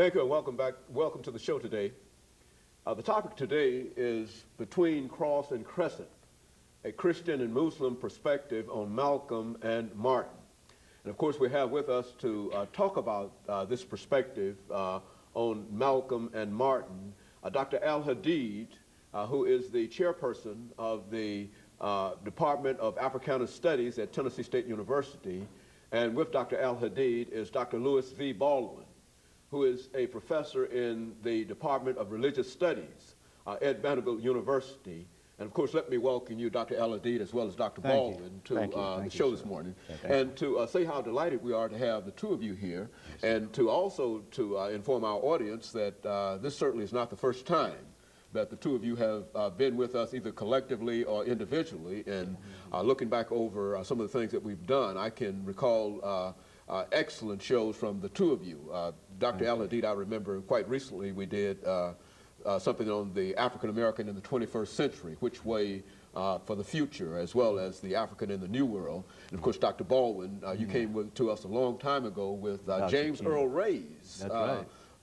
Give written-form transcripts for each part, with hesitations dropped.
Thank you and welcome back. Welcome to the show today. The topic today is Between Cross and Crescent, a Christian and Muslim perspective on Malcolm and Martin. And of course we have with us to talk about this perspective on Malcolm and Martin, Dr. AAl-Hadid, who is the chairperson of the Department of Africana Studies at Tennessee State University. And with Dr. AAl-Hadid is Dr. Louis V. Baldwin, who is a professor in the Department of Religious Studies at Vanderbilt University. And of course, let me welcome you, Dr. AAl-Hadid, as well as Dr. Baldwin, to the show this morning. And to say how delighted we are to have the two of you here, and to also inform our audience that this certainly is not the first time that the two of you have been with us either collectively or individually. And looking back over some of the things that we've done, I can recall excellent shows from the two of you. Dr. AAl-Hadid, I remember quite recently we did something on the African American in the 21st century, which way for the future, as well as the African in the New World. And of course, Dr. Baldwin, you came to us a long time ago with James Earl Ray's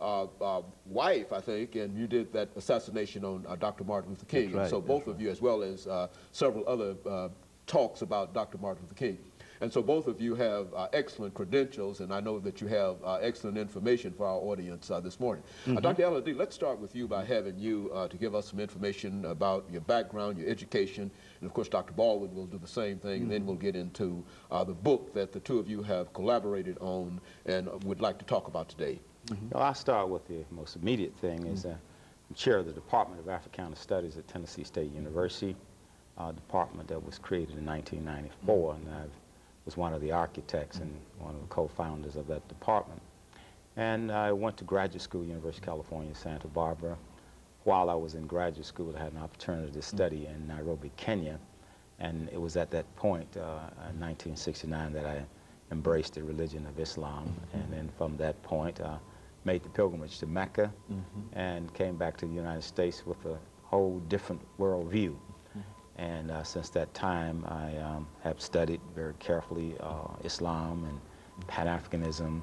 wife, I think, and you did that assassination on Dr. Martin Luther King. And so both of you, as well as several other talks about Dr. Martin Luther King. And so both of you have excellent credentials, and I know that you have excellent information for our audience this morning. Dr. AAl-Hadid, let's start with you by having you to give us some information about your background, your education, and of course Dr. Baldwin will do the same thing, and then we'll get into the book that the two of you have collaborated on and would like to talk about today. Well, I'll start with the most immediate thing is I'm chair of the Department of Africana Studies at Tennessee State University, a department that was created in 1994, and I was one of the architects and one of the co-founders of that department. And I went to graduate school, University of California, Santa Barbara. While I was in graduate school, I had an opportunity to study in Nairobi, Kenya, and it was at that point, in 1969, that I embraced the religion of Islam, and then from that point, made the pilgrimage to Mecca and came back to the United States with a whole different worldview. And since that time, I have studied very carefully Islam and Pan-Africanism,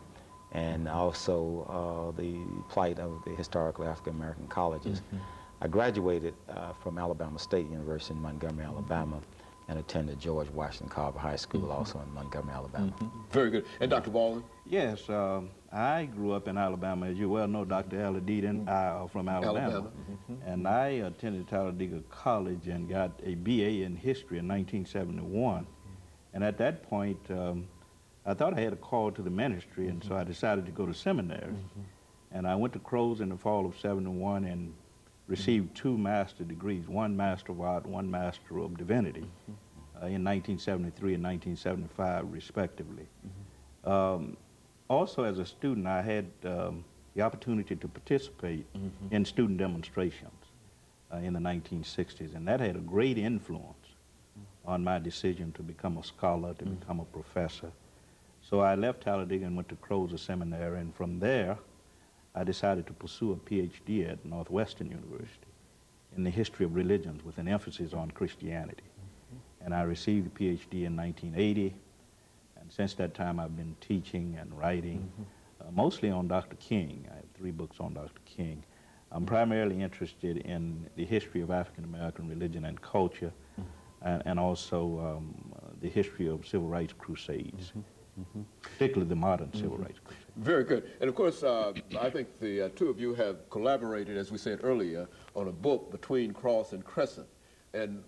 and also the plight of the historically African-American colleges. I graduated from Alabama State University in Montgomery, Alabama, and attended George Washington Carver High School, also in Montgomery, Alabama. Very good. And Dr. Baldwin? Yes, I grew up in Alabama. As you well know, Dr. AAl-Hadid and I are from Alabama. And I attended Talladega College and got a BA in history in 1971. And at that point, I thought I had a call to the ministry, and so I decided to go to seminary. And I went to Crow's in the fall of '71 and received 2 master's degrees, one Master of Art, one Master of Divinity, in 1973 and 1975, respectively. Also, as a student, I had the opportunity to participate in student demonstrations in the 1960s, and that had a great influence on my decision to become a scholar, to become a professor. So I left Talladega and went to Crow's Seminary, and from there, I decided to pursue a PhD at Northwestern University in the history of religions with an emphasis on Christianity. And I received the PhD in 1980, and since that time I've been teaching and writing, mostly on Dr. King. I have 3 books on Dr. King. I'm primarily interested in the history of African-American religion and culture, and also the history of civil rights crusades. Particularly the modern civil rights crusade. Very good. And of course, I think the two of you have collaborated, as we said earlier, on a book, Between Cross and Crescent. And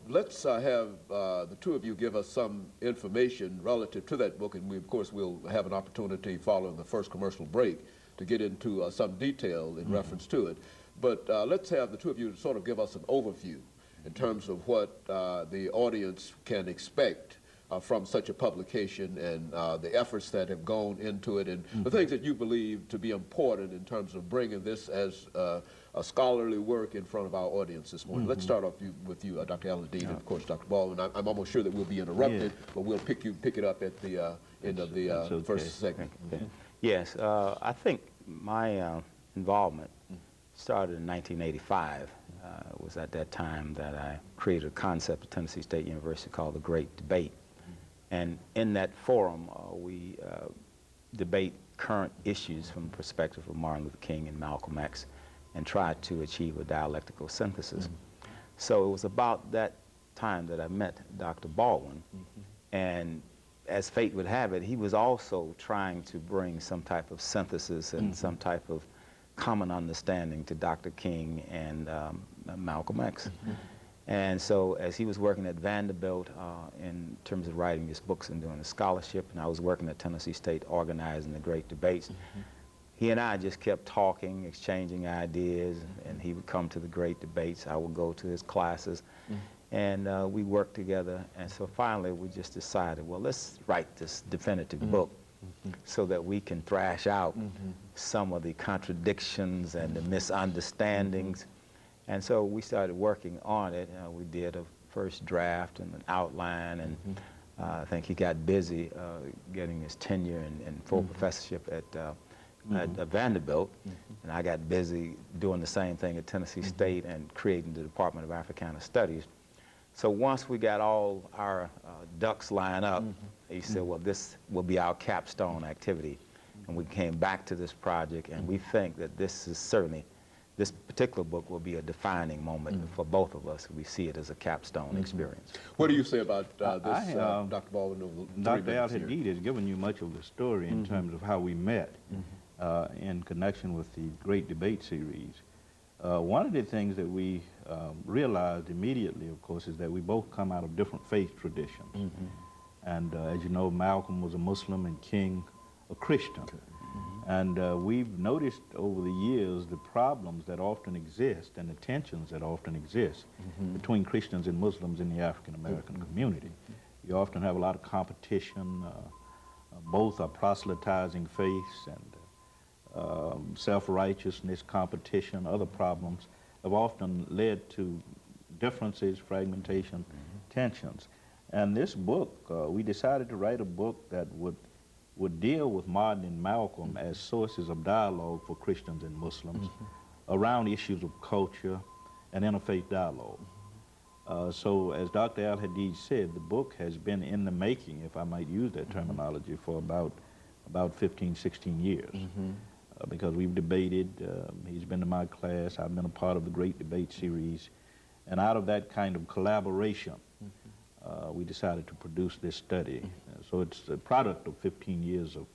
let's have the two of you give us some information relative to that book, and we, of course, will have an opportunity following the first commercial break to get into some detail in reference to it. But let's have the two of you sort of give us an overview in terms of what the audience can expect from such a publication, and the efforts that have gone into it, and the things that you believe to be important in terms of bringing this as a scholarly work in front of our audience this morning. Let's start off with you, Dr. AAl-Hadid, and of course Dr. Baldwin. I'm almost sure that we'll be interrupted, but we'll pick it up at the end of the first segment. Yes, I think my involvement started in 1985. It was at that time that I created a concept at Tennessee State University called the Great Debate. And in that forum, we debate current issues from the perspective of Martin Luther King and Malcolm X and try to achieve a dialectical synthesis. So it was about that time that I met Dr. Baldwin, and as fate would have it, he was also trying to bring some type of synthesis and some type of common understanding to Dr. King and Malcolm X. And so as he was working at Vanderbilt in terms of writing his books and doing a scholarship, and I was working at Tennessee State organizing the great debates, he and I just kept talking, exchanging ideas, and he would come to the great debates. I would go to his classes, and we worked together. And so finally we just decided, well, let's write this definitive book so that we can thrash out some of the contradictions and the misunderstandings. And so we started working on it. We did a first draft and an outline, and I think he got busy getting his tenure and full professorship at Vanderbilt, and I got busy doing the same thing at Tennessee State and creating the Department of Africana Studies. So once we got all our ducks lined up, he said, well, this will be our capstone activity. And we came back to this project, and we think that this is certainly, this particular book will be a defining moment for both of us. We see it as a capstone experience. What do you say about this, Dr. Baldwin? Dr. Al-Hadid has given you much of the story in terms of how we met in connection with the Great Debate Series. One of the things that we realized immediately, of course, is that we both come out of different faith traditions. And as you know, Malcolm was a Muslim and King a Christian. And we've noticed over the years the problems that often exist and the tensions that often exist between Christians and Muslims in the African American community. You often have a lot of competition. Both are proselytizing faiths, and self-righteousness, competition, other problems have often led to differences, fragmentation, tensions. And this book, we decided to write a book that would deal with Martin and Malcolm as sources of dialogue for Christians and Muslims around issues of culture and interfaith dialogue. So as Dr. Al-Hadid said, the book has been in the making, if I might use that terminology, for about 15, 16 years. Because we've debated, he's been to my class, I've been a part of the Great Debate Series, and out of that kind of collaboration, we decided to produce this study. So it's a product of 15 years of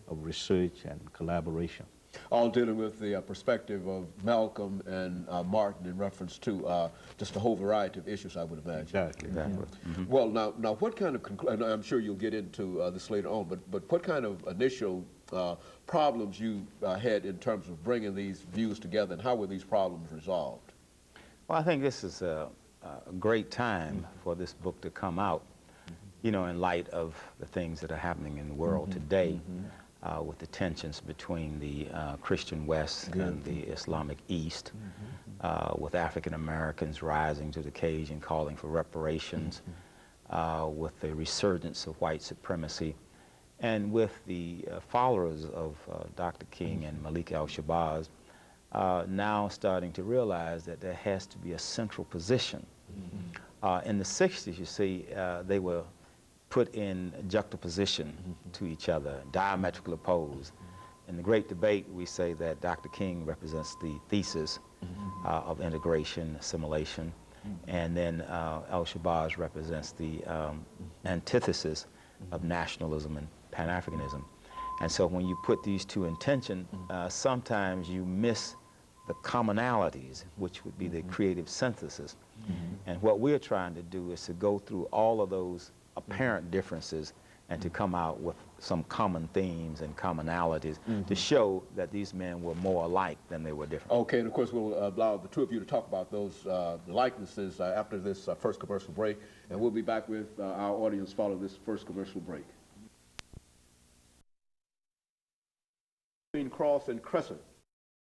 research and collaboration. All dealing with the perspective of Malcolm and Martin in reference to just a whole variety of issues, I would imagine. Exactly. Well, now what kind of, and I'm sure you'll get into this later on, but what kind of initial problems you had in terms of bringing these views together, and how were these problems resolved? Well, I think this is a great time for this book to come out, you know, in light of the things that are happening in the world today, with the tensions between the Christian West and the Islamic East, with African Americans rising to the occasion, calling for reparations, with the resurgence of white supremacy, and with the followers of Dr. King and Malik al-Shabazz now starting to realize that there has to be a central position. In the 60s, you see, they were put in juxtaposition to each other, diametrically opposed. In the Great Debate, we say that Dr. King represents the thesis of integration, assimilation, and then al-Shabazz represents the antithesis of nationalism and Pan-Africanism. And so when you put these two in tension, sometimes you miss the commonalities, which would be the creative synthesis. And what we're trying to do is to go through all of those apparent differences and to come out with some common themes and commonalities to show that these men were more alike than they were different. Okay, and of course we'll allow the two of you to talk about those likenesses after this first commercial break, and we'll be back with our audience following this first commercial break. Between Cross and Crescent,